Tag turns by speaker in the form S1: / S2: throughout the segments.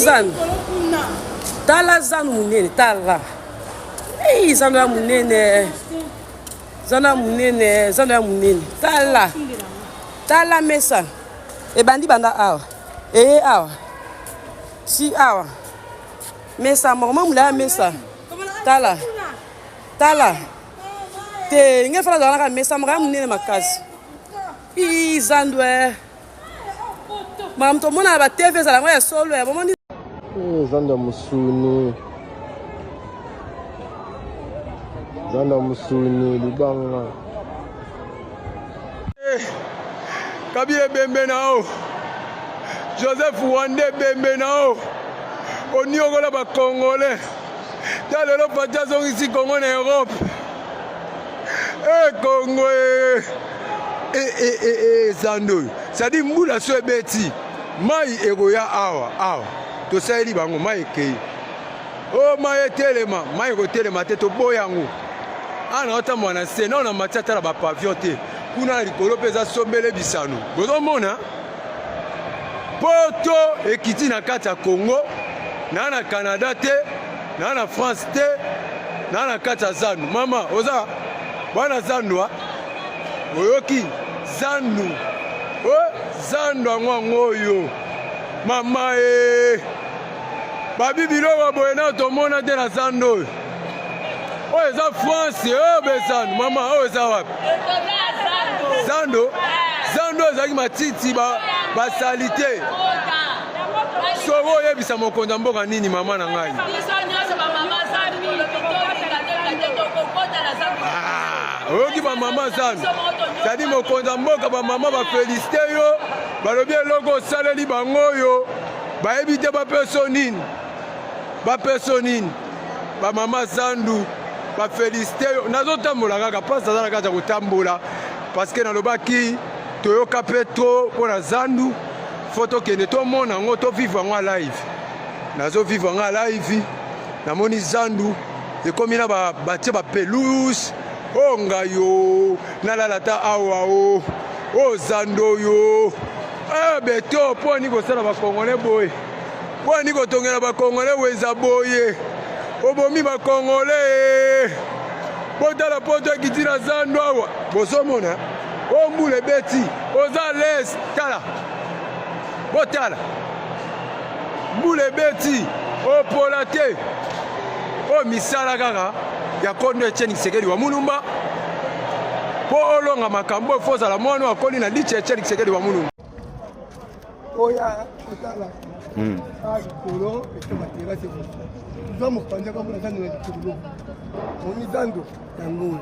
S1: Zan. Tala Zan munene, tala. Ei, Zana munene. Zana munene, Zana munene. Tala. Tala mesa. E bandi banda awa. Awa. Si awa. Mesa, maman moula mesa. Tala. Tala. Te nge fala dans la mesa, maman munene makasi. I Zandwe. Mam to mona ba TV za la ngwa solo ya bomoni.
S2: Zanda musuni. Zanda musuni libanga.
S3: Kabile bembe nao. Joseph Wande bembe nao. Oniogola ba Congolais. Dans le patia ici Congo en Europe. Congo Zando. Ça dit moula so beti. Mai egoya awa. To saeli bango mai kei. Oh mai telema, mai go telema te to boyango. Ana ota mwana se na na matata la ba pavillon te. Kuna likolo peza sombele bisano. Bozo mona. Poto ekiti na kati ya Congo, na Canada te, na France te, na kati ya Zandu. Mama, oza bana Zandu oyoki Zandu. Zandu ngoyo. Mama babi biloko boye na tomona te na Zandu. Eza France, bezandu. Mama, eza wapi? Zandu ezaki matiti basalite. Sogo yebisa mokonza mboka nini mama na ngai? Oyoki ba mama Zandu. Sadi mokonza mboka ba mama ba félicité yo. Balobi eloko osaleli bango yo. Bayebi te bapeso nini? Ba mama Zandu ba félicité yo. Nazotambola kaka place aza na kati ya kotambola. Parce que nalobaki toyoka pe trop pour la Zandu. Photo kende to mona ngo to vivre ngo live. Nazo vivre ngo live. Na moni Zandu e komina ba batie ba pelouse. Oh ngayo na la lata awa o. Oh Zando yo. Beto po ni ko sala ba Congolais boy. Po ni ko tongela ba Congolais weza boye. Obomi ba Congolais. Bota la poto kiti na Zandu awa. Boso mona. O mbule beti. Oza les kala. Botala mbule beti o polate o misala kaka ya kondo Etienne Tshisekedi wa Mulumba po olonga makambo foza la mwana akoni na liche Etienne Tshisekedi wa Mulumba
S4: oya otala kolo etomatera se zo mopanja kwa mwana na likolo oni Zando yango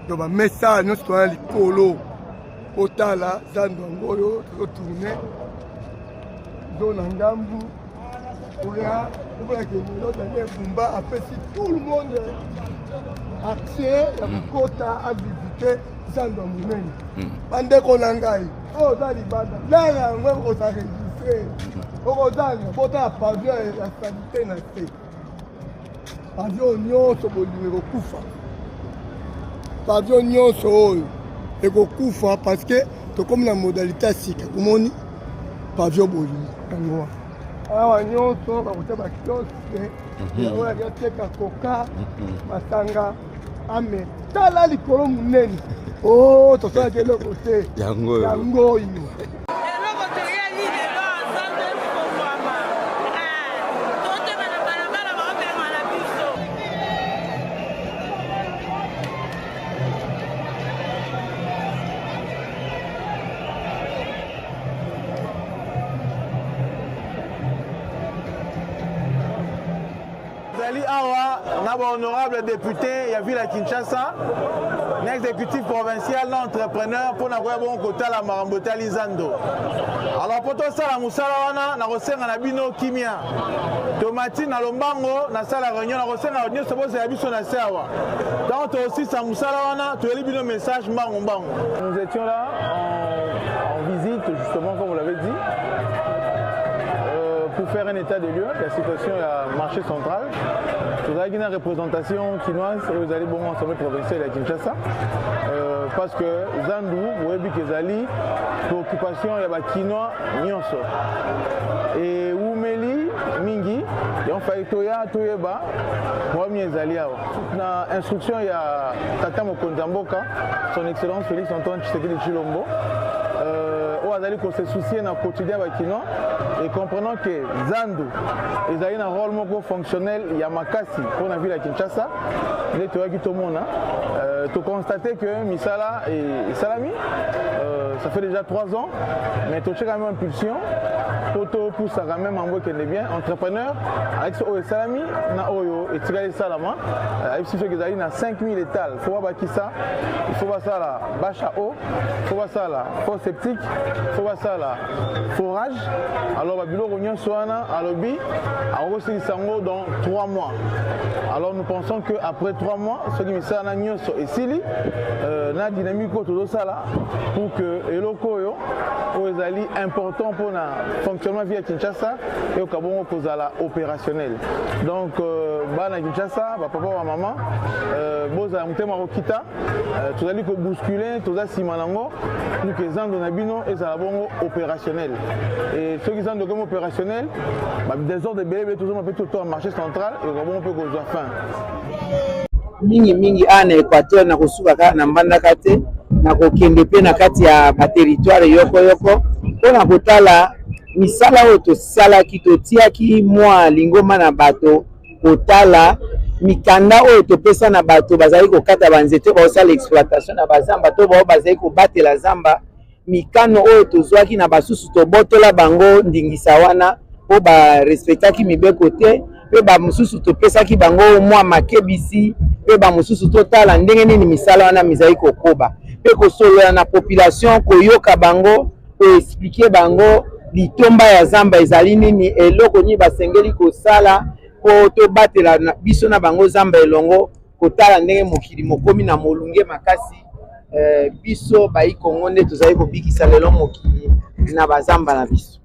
S4: do ba message no to likolo otala Zando ngoyo to tourner Zona Ngambu, Oya, a fait tout le monde accès à Kota à visiter Zando Mouneni. Bande Konangai, oh Zalibanda, là il y a un même qui s'enregistré. Oh Zalibanda, Bota pavillon et la sanité n'a fait. Pavillon Nyonso Bolivie Kufa. Pavillon Nyonso et Kufa parce que c'est comme la modalité sika. Comment on pavillon Bolivie. Awa nyonso bakuta bakioske yaoya yateka koka masanga ame tala likolo munene tosalaki eloko te yango oyo
S5: honorable député, il y a vu la Kinshasa, un exécutif provincial, un entrepreneur pour n'avoir bon côté la Marambotali Zando. Alors pour tout ça, la Moussala, na resenga na bino kimia. Tomati na lombango, na sala réunion, na resenga réunion, c'est bon, c'est la biso na sewa. Donc aussi, sa Moussala, tu as bino message mbango mbango. Nous étions là en visite, justement, comme vous l'avez dit. Pour faire un état des lieux, la situation est à marché central. Vous avez une représentation chinoise, vous allez bon ensemble provincial à Kinshasa. Parce que Zandu, vous voyez que préoccupation, il y a des Chinois, Nyonso. Et Oumeli, mingi donc fallait toya toyeba premier ezali awa na instruction ya tata mokonzi ya mboka son excellence Félix Antoine Tshisekedi Tshilombo oyo azali ko se soucier na quotidien bakino et comprenant que Zandu ezali na rôle moko fonctionnel ya makasi pour la ville ya Kinshasa nde toyaki tomona to constater que misala et salami ça fait déjà 3 ans mais to check quand même impulsion poto pousse quand même en que bien entrepreneur avec oyo salami na oyo etikali salama avec ce que ezali na 5000 étals faut ba kisa il faut ba ça la bâche à eau faut ba ça la fosse septique faut ba ça la forage alors ba biloko nyonso wana alobi akosi sango dans 3 mois alors nous pensons que après 3 mois ce qui misala na nyonso esili na dynamique to sala pour que eloko oyo ezali important pour na fonctionnement via Kinshasa et au Kabongo kozala opérationnel donc bana Kinshasa ba papa ba maman boza mutema kokita tozali ko bousculer toza sima nango pour que Zandu na bino ezala bongo opérationnel et ceux qui sont comme opérationnel ba désordre de bébé toujours un peu tout au marché central et Kabongo peut kozwa fin
S6: mingi ana Équateur na kosuka ka na mbandaka te na kokende pe na kati ya ba territoire yoko mpona kotala misala oyo tosalaki totiaki mwa lingoma na bato kotala mikanda oyo topesa na bato bazali kokata banzete baosala exploitation na bazamba to bao bazali kobatela zamba mikano oyo tozwaki na basusu tobotola bango ndingisa wana po barespectaki mibeko te pe bamosusu topesaki bango mwa makebisi pe bamosusu totala ndenge nini misala wana mizali kokoba pe kosolola na population koyoka bango koexplike bango litomba ya zamba ezali nini eloko nini basengeli kosala po tobatela biso na bango zamba elongo kotala ndenge mokili mokomi na molunge makasi biso bayi Kongo nde tozali kobikisa lelo mokili na bazamba na biso.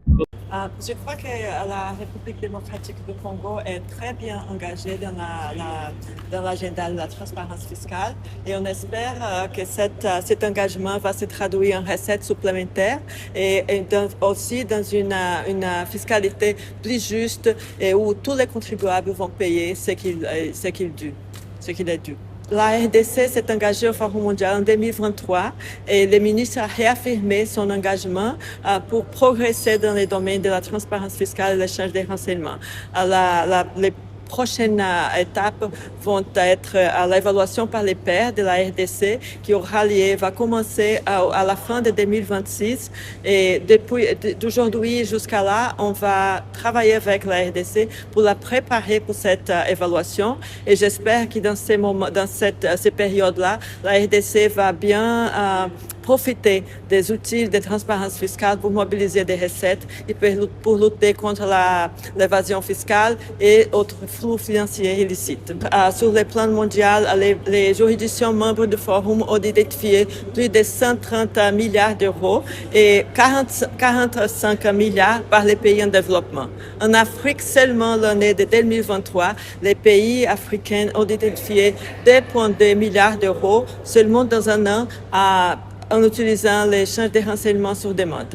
S7: Je crois que la République démocratique du Congo est très bien engagée dans l'agenda de la transparence fiscale et on espère que cet engagement va se traduire en recettes supplémentaires et aussi dans une fiscalité plus juste et où tous les contribuables vont payer ce qu'il est dû. La RDC s'est engagée au Forum mondial en 2023 et le ministre a réaffirmé son engagement pour progresser dans les domaines de la transparence fiscale et l'échange des renseignements. Les prochaines étapes vont être l'évaluation par les pairs de la RDC qui va commencer à la fin de 2026 et d'aujourd'hui jusqu'à là, on va travailler avec la RDC pour la préparer pour cette évaluation et j'espère que dans ces périodes-là, la RDC va bien profiter des outils de transparence fiscale pour mobiliser des recettes et pour lutter contre l'évasion fiscale et autres flux financiers illicites. Sur le plan mondial, les juridictions membres du Forum ont identifié plus de 130 milliards d'euros et 45 milliards par les pays en développement. En Afrique, seulement l'année de 2023, les pays africains ont identifié 2,2 milliards d'euros seulement dans un an en utilisant l'échange des renseignements sur demande.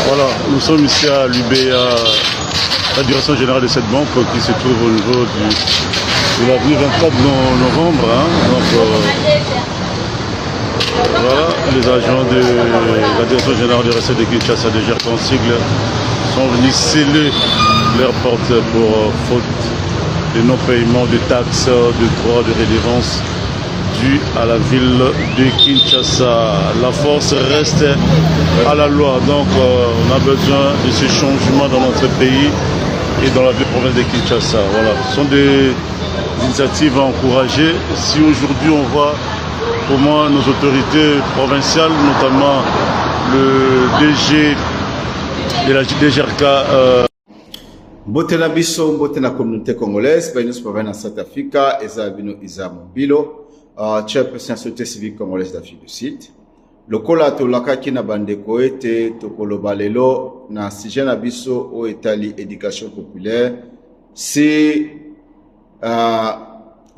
S8: Voilà, nous sommes ici à l'UBA, la direction générale de cette banque qui se trouve au niveau de l'avenue 24 novembre. Donc, voilà, les agents de la direction générale de recettes de Kinshasa de Gercon Sigle sont venus sceller leurs portes pour faute de non-paiement de taxes, de droits de redevance dû à la ville de Kinshasa. La force reste à la loi, donc on a besoin de ce changement dans notre pays et dans la ville province de Kinshasa. Voilà, ce sont des initiatives à encourager. Si aujourd'hui on voit comment nos autorités provinciales, notamment le DG de la DGRK,
S9: Mbote na biso, mbote na communauté congolaise, nous sommes en South Africa, Ezabino Izamobilo, chairperson de la société civile congolaise d'Afrique du Sud. Le kola tolaka ki na bandeko ete tokoloba lelo na sujet na biso o etali éducation populaire, c'est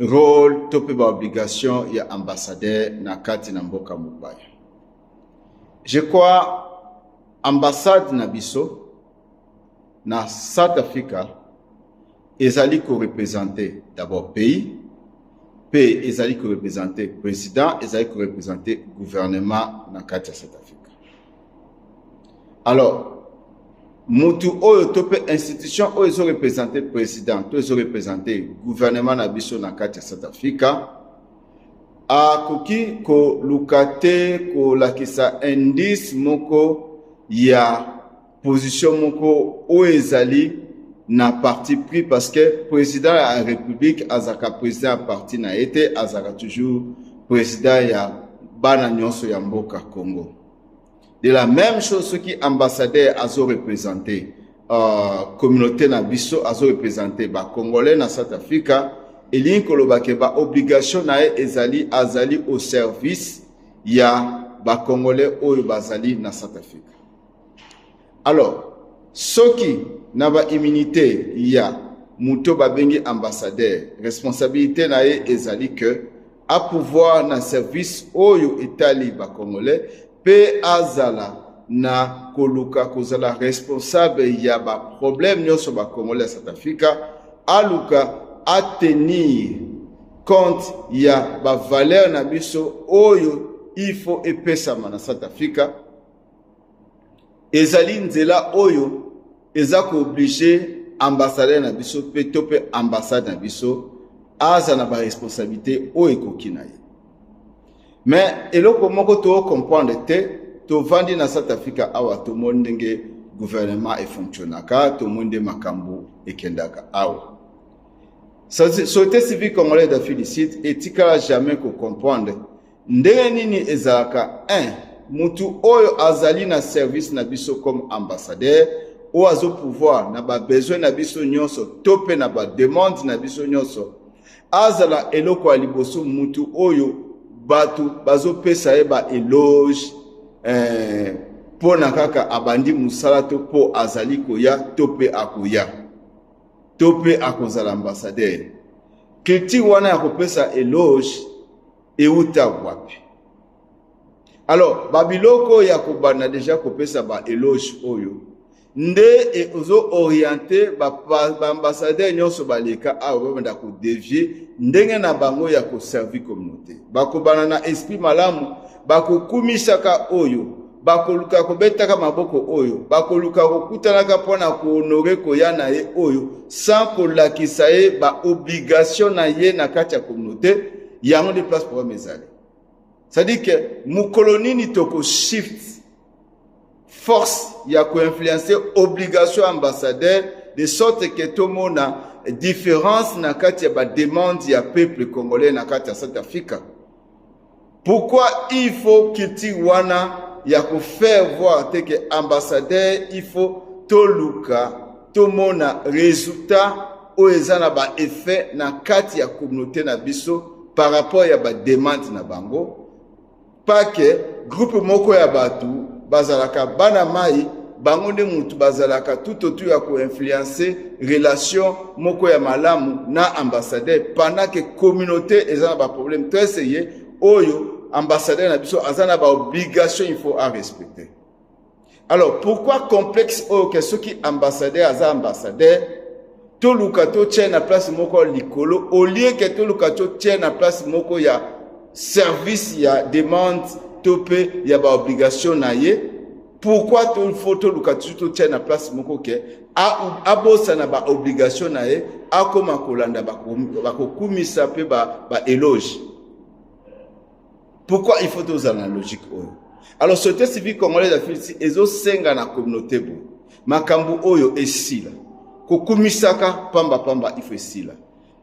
S9: rôle tope ba obligation ya ambassadeur na kati na mboka mobaya. Je crois ambassade na biso na South Africa ezali ko représenter d'abord pays, puis ezali ko représenter président, ezali ko représenter gouvernement na kati ya South Africa. Alors mutu oyo tope institution oyo ezo représenter président, to ezo représenter gouvernement na biso na kati ya South Africa, akoki ko lukate ko lakisa indice moko ya position moko o ezali na parti pris parce que président de la République azaka président à parti na été azaka toujours président ya bana nyonso ya mboka Congo. De la même chose ce qui ambassadeur azo représenté communauté na biso azo représenté ba congolais na South Africa elingi koloba ke ba obligation na ezali azali au service ya ba congolais oyo bazali na South Africa. Alors, soki na ba immunité ya muto babengi ambassadeur, responsabilité na ezali que a pouvoir na service oyo etali ba congolais pe azala na koluka kozala responsable ya ba problème nyonso ba congolais South Africa aluka a tenir compte ya ba valeur na biso oyo il faut epesa na South Africa. Ezali nzela oyo eza ko obligé ambassadeur na biso pe tope ambassade na biso aza na ba responsabilité oyo ekoki na ye. Mais eloko moko to comprendre te to vandi na South Africa awa to mondenge gouvernement e fonctionnaka to monde makambo ekendaka awa. Société civile congolaise d'Afrique du Sud etikala jamais ko comprendre ndenge nini ezalaka mutu oyo azali na service na biso comme ambassadeur ou azo pouvoir na ba besoin na biso nyonso tope na ba demande na biso nyonso azala eloko aliboso mutu oyo batu bazo pesa e ba éloge pona kaka abandi musala to po azali koya tope akoya tope akozala ambassadeur kriti wana ya kopesa éloge euta wapi. Alors, babiloko ya kobana déjà kopesa ba éloge oyo. Nde e ozo orienté ba ambassadeur nyonso baleka awa banda ko dévier ndenge na bango ya ko servir communauté. Bakobana na esprit malamu, bakokumisaka oyo, bakoluka kobetaka maboko oyo, bakoluka kokutanaka pona ko honorer koya na ye oyo, sans kolakisa ye ba obligation na ye na kati ya communauté, yango de place pour mezali. C'est-à-dire que mukolonie ni toko shift force ya ko influencer obligation ambassadeur de sorte que tout le monde a différence na kati ya ba demande ya peuple congolais na kati ya South Africa. Pourquoi il faut qu'il wana ya ko faire voir que ambassadeur il faut to luka to mona résultat o ezana ba effet na kati ya communauté na biso par rapport ya ba demande na bango. Pas que groupe moko ya batu bazalaka bana mai bango nde mutu bazalaka tout autour ya ko-influencer relation moko ya malamu na ambassadeur pendant que communauté eza na ba problème to essayer oyo ambassadeur na biso aza na ba obligation il faut à respecter. Alors pourquoi complexe oyo que ceux qui ambassadeur aza ambassadeur to luka to tient na place moko likolo au lieu que to luka to tient na place moko ya service ya demande topé ya ba obligation na ye. Pourquoi tout photo luka to tient na place moko ke a bossa na ba obligation na ye a koma kolanda ba ko kumisa pe ba éloge. Pourquoi il faut tous la logique oyo? Alors société civile congolaise la fili ezo senga na communauté bo makambu oyo esila kokumisaka pamba il faut esila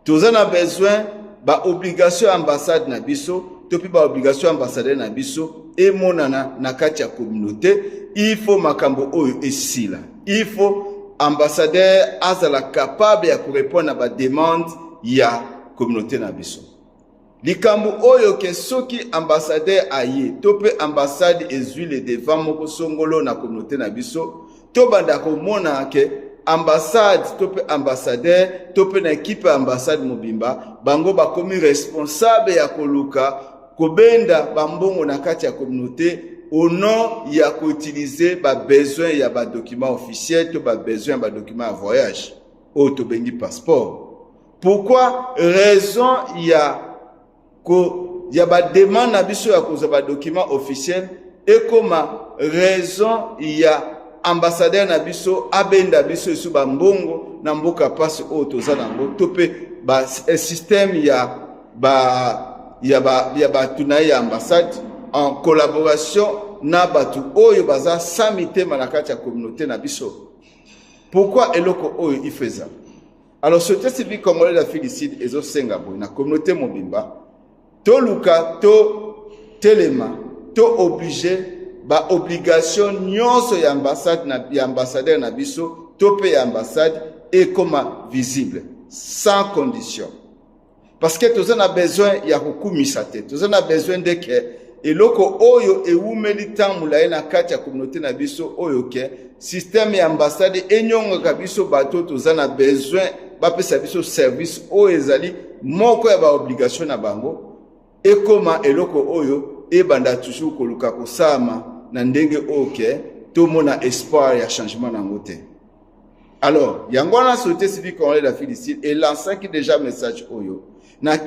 S9: tozana besoin ba obligation ambassade na biso topi ba obligation ambassadeur na biso et monana na kati ya communauté il faut makambu oyo esila il faut ambassadeur azala capable ya ko répondre à ba demande ya communauté na biso. Likambu oyo ke soki ambassadeur aye tope ambassade ezui le devant moko songolo na communauté na biso to banda ko mona ke ambassade tope ambassadeur tope na équipe ambassade mobimba bango bakomi responsable ya koluka kobenda bambongo na kati ya communauté au nom ya ko utiliser ba besoin ya ba document officiel to ba besoin ba document à voyage o to bengi passeport. Pourquoi raison ya ba demande na biso ya koza ba document officiel et comme raison ya ambassadeur na biso abenda biso su ba mbongo na mboka passe o toza nango tope ba système ya tunai ya ambassade en collaboration na batu oyo baza samite manakati ya communauté na biso. Pourquoi eloko oyo il fait ça? Alors société civile congolaise la félicite ezo senga boy na communauté mobimba to luka to telema to obligé ba obligation nyonso ya ambassade na ya ambassadeur na biso to pe ya ambassade et comme visible sans condition parce que tous on a besoin ya kukumisa te tous on a besoin de que eloko oyo ewumeli tamula na kati ya communauté na biso oyo ke système ya ambassade enyonga kabiso bato tous on a besoin ba pesa biso service oyo ezali moko ya ba obligation na bango. Et comment eloko oyo e banda toujours koluka kosama na ndenge oke to mona espoir ya changement na ngote. Alors yangwana société civile congolaise la félicite et lança qui déjà message oyo na